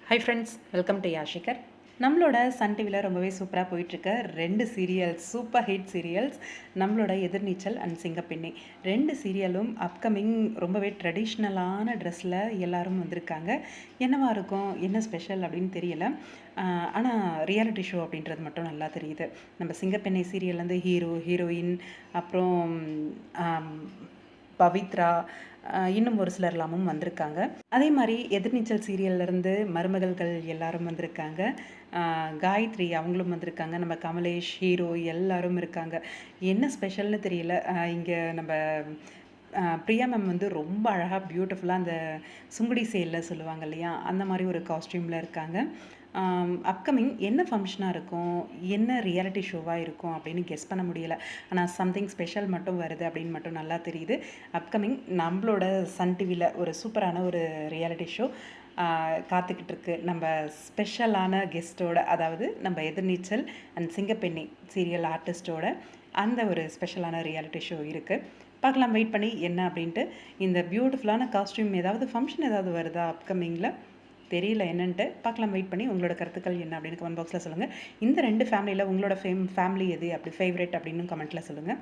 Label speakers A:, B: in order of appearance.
A: High friends, welcome to யாஷிகர். நம்மளோட Sun டிவியில் ரொம்பவே சூப்பராக போயிட்டுருக்க 2 சீரியல்ஸ், சூப்பர் ஹிட் சீரியல்ஸ், நம்மளோட எதிர்நீச்சல் அண்ட் சிங்கப்பெண்ணே. 2 சீரியலும் அப்கமிங் ரொம்பவே ட்ரெடிஷ்னலான ட்ரெஸ்ஸில் எல்லாரும் வந்திருக்காங்க. என்னவா இருக்கும், என்ன ஸ்பெஷல் அப்படின்னு தெரியல. ஆனால் ரியாலிட்டி ஷோ அப்படின்றது மட்டும் நல்லா தெரியுது. நம்ம சிங்கப்பெண்ணை சீரியல்லேருந்து ஹீரோ, ஹீரோயின், அப்புறம் பவித்ரா, இன்னும் ஒரு சிலர்லாமும் வந்திருக்காங்க. அதே மாதிரி எதிர்நீச்சல் சீரியல்லேருந்து மருமகள்கள் எல்லாரும் வந்திருக்காங்க. காயத்ரி அவங்களும் வந்திருக்காங்க. நம்ம கமலேஷ் ஹீரோ எல்லாரும் இருக்காங்க. என்ன ஸ்பெஷல்னு தெரியல. இங்கே நம்ம பிரியா மேம் வந்து ரொம்ப அழகாக பியூட்டிஃபுல்லாக அந்த சுங்குடி சேலில் சொல்லுவாங்க இல்லையா, அந்த மாதிரி ஒரு காஸ்டியூமில் இருக்காங்க. அப்கமிங் என்ன ஃபங்க்ஷனாக இருக்கும், என்ன ரியாலிட்டி ஷோவாக இருக்கும் அப்படின்னு கெஸ் பண்ண முடியலை. ஆனால் சம்திங் ஸ்பெஷல் மட்டும் வருது அப்படின்னு மட்டும் நல்லா தெரியுது. அப்கமிங் நம்மளோட சன் டிவியில் ஒரு சூப்பரான ஒரு ரியாலிட்டி ஷோ காத்துக்கிட்டு இருக்கு. நம்ம ஸ்பெஷலான கெஸ்ட்டோட, அதாவது நம்ம எதிர்நீச்சல் அண்ட் சிங்கப்பெண்ணை சீரியல் ஆர்டிஸ்ட்டோட அந்த ஒரு ஸ்பெஷலான ரியாலிட்டி ஷோ இருக்குது. பார்க்கலாம், வெயிட் பண்ணி என்ன அப்படின்ட்டு. இந்த பியூட்டிஃபுல்லான காஸ்டியூம் ஏதாவது ஃபங்க்ஷன் ஏதாவது வருதா அப்கமிங்கில் தெரியல என்னன்ட்டு. பார்க்கலாம், வெயிட் பண்ணி. உங்களோட கருத்துக்கள் என்ன அப்படின்னு கமெண்ட் பாக்ஸில் சொல்லுங்கள். இந்த 2 ஃபேமிலியில் உங்களோட ஃபேமிலி எது அப்படி ஃபேவரட் அப்படின்னு கமெண்ட்டில் சொல்லுங்கள்.